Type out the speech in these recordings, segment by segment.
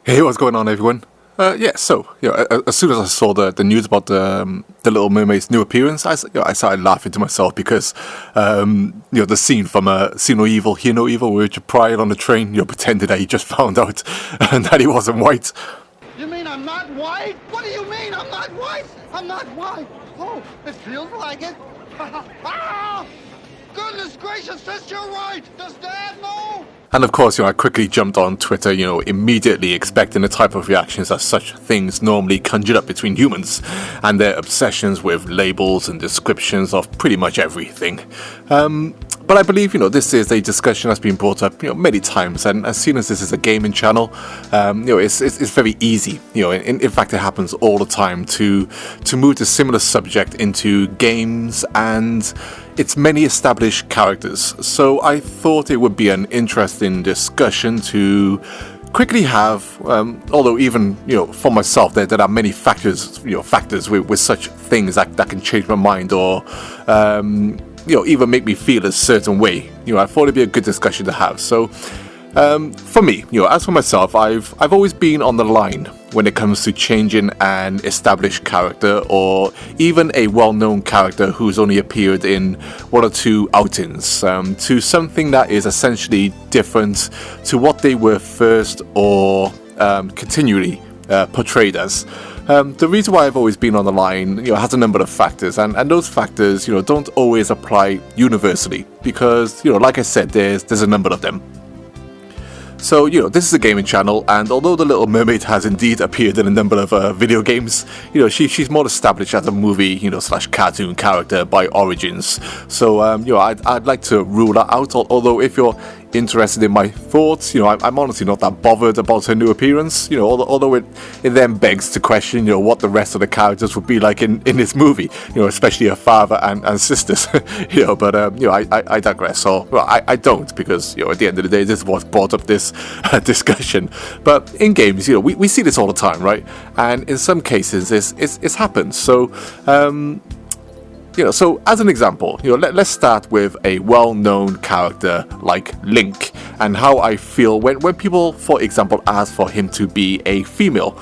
Hey, what's going on, everyone? As soon as I saw the news about the Little Mermaid's new appearance, I started laughing to myself because, the scene from See No Evil, Hear No Evil, where Richard Pryor on the train, pretended that he just found out and that he wasn't white. You mean I'm not white? What do you mean I'm not white? I'm not white. Oh, it feels like it. Ah! Goodness gracious, sister, you're right. Does Dad know? And of course, I quickly jumped on Twitter, immediately expecting the type of reactions that such things normally conjured up between humans and their obsessions with labels and descriptions of pretty much everything. But I believe, this is a discussion that's been brought up, many times, and as soon as this is a gaming channel, it's very easy, in fact, it happens all the time to move the similar subject into games and its many established characters. So I thought it would be an interesting discussion to quickly have, although even, for myself, there are many factors with such things that can change my mind or, even make me feel a certain way. I thought it'd be a good discussion to have. So, for me, as for myself, I've always been on the line when it comes to changing an established character or even a well-known character who's only appeared in one or two outings to something that is essentially different to what they were first or continually portrayed as. The reason why I've always been on the line, has a number of factors, and those factors, don't always apply universally because, like I said, there's a number of them. So, this is a gaming channel, and although The Little Mermaid has indeed appeared in a number of video games, she's more established as a movie, slash cartoon character by origins. So, I'd like to rule that out, although if you're interested in my thoughts, I'm honestly not that bothered about her new appearance, although it then begs to question, what the rest of the characters would be like in this movie, especially her father and sisters, but, I digress. So, I don't, because, at the end of the day, this is what brought up this discussion. But in games, we see this all the time, right? And in some cases, it's happened. So, so as an example, let's start with a well-known character like Link and how I feel when people, for example, ask for him to be a female.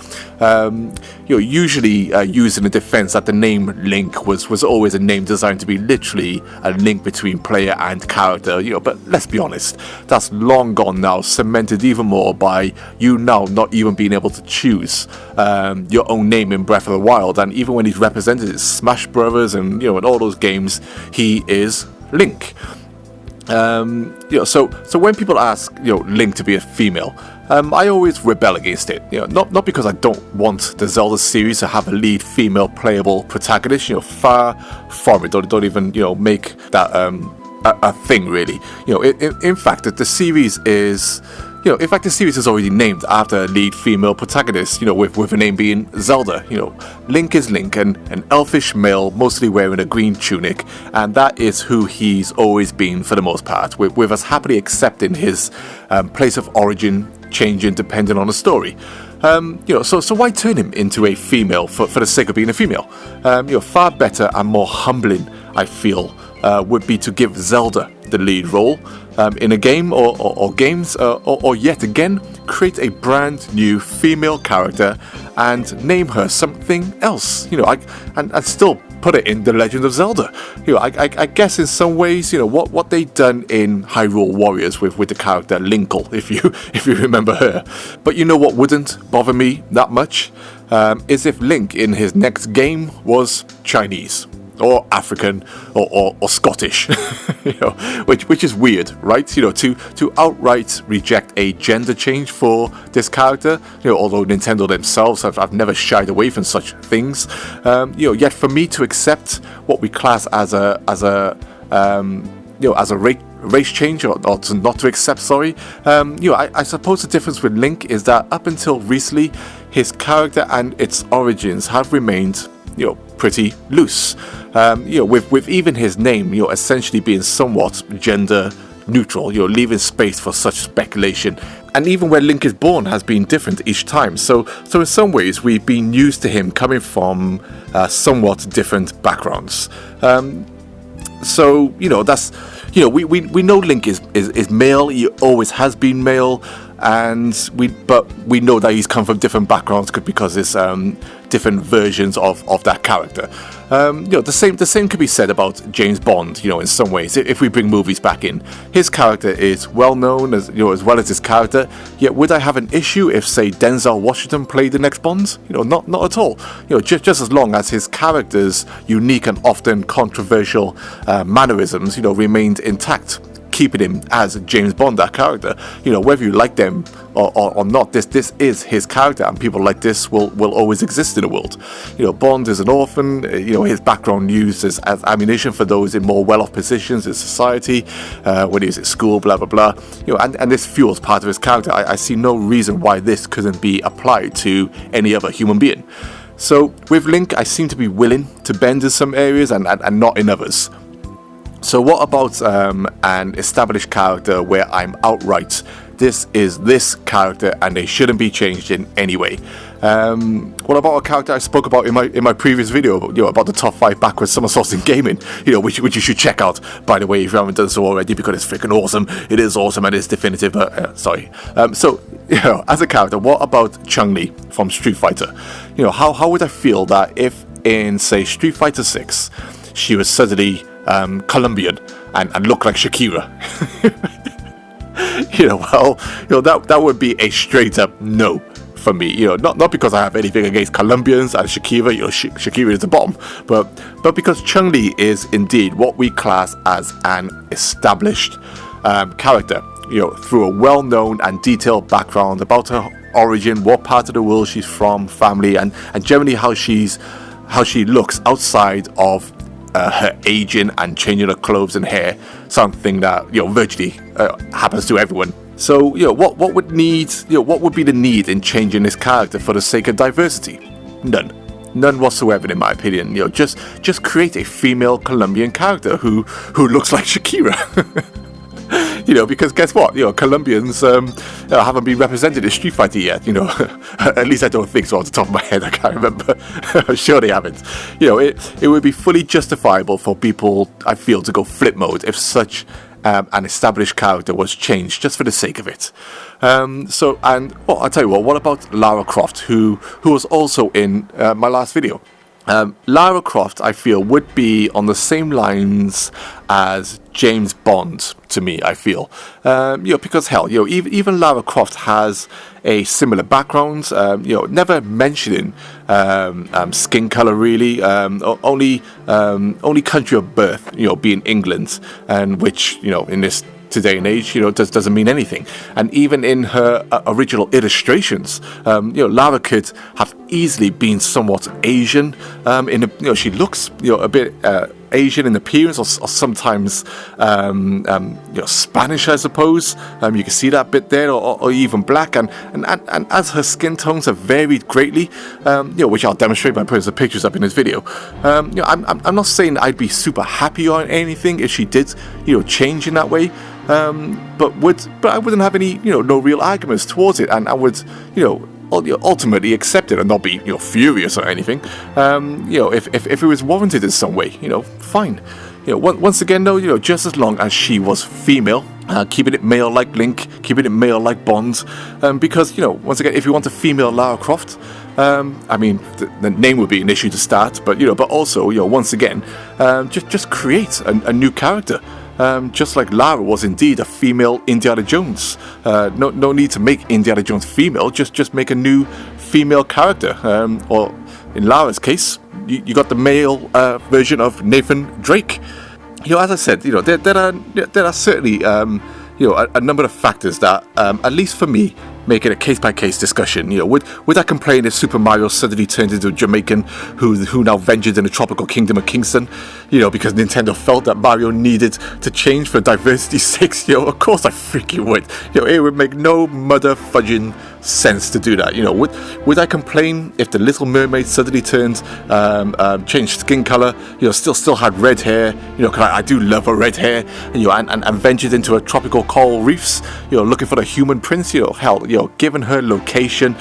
Usually used in the defense that the name Link was always a name designed to be literally a link between player and character, but let's be honest, that's long gone now, cemented even more by you now not even being able to choose your own name in Breath of the Wild, and even when he's represented in Smash Brothers and, in all those games, he is Link. So when people ask, Link to be a female, I always rebel against it. Not because I don't want the Zelda series to have a lead female playable protagonist. Far from it. Don't even make that a thing really. In fact, the series is. The series is already named after a lead female protagonist, with a name being Zelda. Link is Link, an elfish male, mostly wearing a green tunic, and that is who he's always been for the most part, with us happily accepting his place of origin changing depending on the story. So why turn him into a female for the sake of being a female? Far better and more humbling, I feel, would be to give Zelda the lead role in a game or games, or yet again create a brand new female character and name her something else. And still put it in The Legend of Zelda. I guess in some ways, what they done in Hyrule Warriors with the character Linkle, if you remember her. But what wouldn't bother me that much is if Link in his next game was Chinese. Or African, or Scottish, which is weird, right? To outright reject a gender change for this character, although Nintendo themselves have never shied away from such things, yet for me to accept what we class as a race change, or to not to accept, I suppose the difference with Link is that up until recently, his character and its origins have remained, pretty loose. With even his name, essentially being somewhat gender neutral, leaving space for such speculation. And even where Link is born has been different each time. So in some ways, we've been used to him coming from somewhat different backgrounds. So that's we know Link is male. He always has been male. but we know that he's come from different backgrounds because it's different versions of that character. The same could be said about James Bond. In some ways, if we bring movies back in, his character is well known as well as his character. Yet, would I have an issue if, say, Denzel Washington played the next Bond? Not at all. Just as long as his character's unique and often controversial mannerisms, remained intact, keeping him as James Bond, that character. Whether you like them or not, this is his character, and people like this will always exist in the world. Bond is an orphan. His background used as ammunition for those in more well-off positions in society, when he was at school, blah blah blah. And this fuels part of his character. I see no reason why this couldn't be applied to any other human being. So with Link, I seem to be willing to bend in some areas and not in others. So what about an established character where I'm outright, this is this character and they shouldn't be changed in any way? What about a character I spoke about in my previous video, about the top 5 backwards somersaults in gaming, which you should check out, by the way, if you haven't done so already, because it's freaking awesome. It is awesome and it's definitive. Sorry. So as a character, what about Chun-Li from Street Fighter? How would I feel that if in, say, Street Fighter 6, she was suddenly Colombian and look like Shakira? That would be a straight up no for me. Not because I have anything against Colombians and Shakira. Shakira is the bomb, but because Chun-Li is indeed what we class as an established character. Through a well-known and detailed background about her origin, what part of the world she's from, family, and generally how she looks outside of her aging and changing her clothes and hair, something that virtually happens to everyone. So what would be the need in changing this character for the sake of diversity? None whatsoever, in my opinion. Just create a female Colombian character who looks like Shakira. Because guess what? Colombians haven't been represented in Street Fighter yet. At least I don't think so off the top of my head. I can't remember. I'm sure they haven't. It would be fully justifiable for people, I feel, to go flip mode if such an established character was changed just for the sake of it. I'll tell you what about Lara Croft, who was also in my last video? Lara Croft, I feel, would be on the same lines as James Bond to me, I feel. Because hell, even Lara Croft has a similar background, never mentioning skin color really, only country of birth, being England, and which, in this today and age, doesn't mean anything. And even in her original illustrations, Lara could have easily been somewhat Asian. She looks, a bit Asian in appearance, or sometimes Spanish, I suppose. You can see that bit there, or even black. And as her skin tones have varied greatly, which I'll demonstrate by putting some pictures up in this video. I'm not saying I'd be super happy or anything if she did, change in that way. But I wouldn't have any, no real arguments towards it, and I would, ultimately accept it and not be, furious or anything. If it was warranted in some way, fine. Once again, though, just as long as she was female, keeping it male like Link, keeping it male like Bond, because, once again, if you want a female Lara Croft, the name would be an issue to start, but also, once again, just create a new character. Just like Lara was indeed a female Indiana Jones. No need to make Indiana Jones female, just make a new female character. Or in Lara's case, you got the male version of Nathan Drake. As I said, there are certainly a number of factors that, at least for me, make it a case-by-case discussion. Would I complain if Super Mario suddenly turned into a Jamaican who now ventured in the tropical kingdom of Kingston? Because Nintendo felt that Mario needed to change for diversity's sake. Of course I freaking would. It would make no mother fudging sense to do that. Would I complain if the Little Mermaid suddenly changed skin color? Still had red hair. Cause I do love her red hair. And ventured into a tropical coral reefs. Looking for the human prince. Hell, given her location,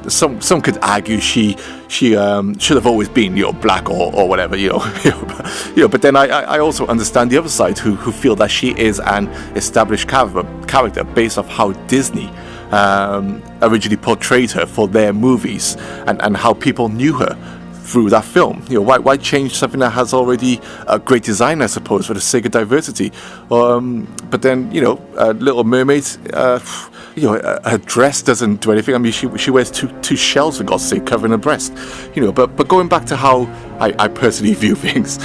some could argue she should have always been, black or whatever, But then I also understand the other side who feel that she is an established character based off how Disney originally portrayed her for their movies, and how people knew her through that film. Why change something that has already a great design, I suppose, for the sake of diversity? But then, Little Mermaid, her dress doesn't do anything. I mean, she wears two shells, for God's sake, covering her breast. But going back to how I personally view things,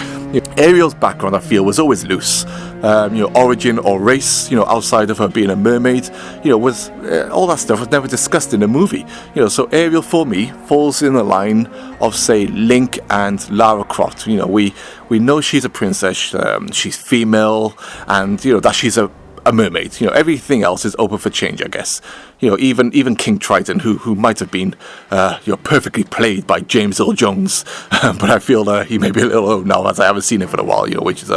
Ariel's background, I feel, was always loose. Origin or race, outside of her being a mermaid, was all that stuff was never discussed in the movie. So Ariel for me falls in the line of, say, Link and Lara Croft. We know she's a princess, she's female, and that she's a mermaid. Everything else is open for change, I guess. Even King Triton, who might have been perfectly played by James Earl Jones, but I feel he may be a little old now, as I haven't seen him for a while, which is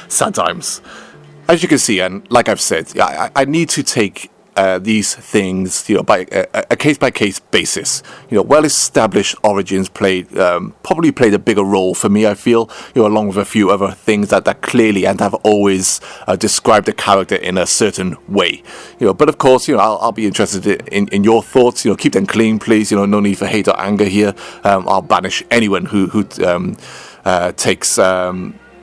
sad times. As you can see, and like I've said, I need to take these things, by a case-by-case basis. Well-established origins probably played a bigger role for me, I feel, along with a few other things that clearly and have always described the character in a certain way. But of course, I'll be interested in your thoughts. Keep them clean, please. No need for hate or anger here. I'll banish anyone who takes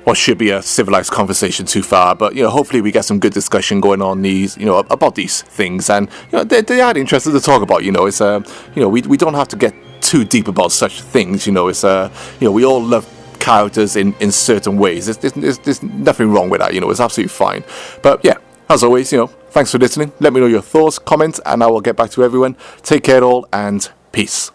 what should be a civilized conversation too far, but hopefully we get some good discussion going on these, about these things, and they are interested to talk about. It's we don't have to get too deep about such things. It's we all love characters in certain ways. There's nothing wrong with that. It's absolutely fine. But yeah, as always, thanks for listening. Let me know your thoughts, comments, and I will get back to everyone. Take care all, and peace.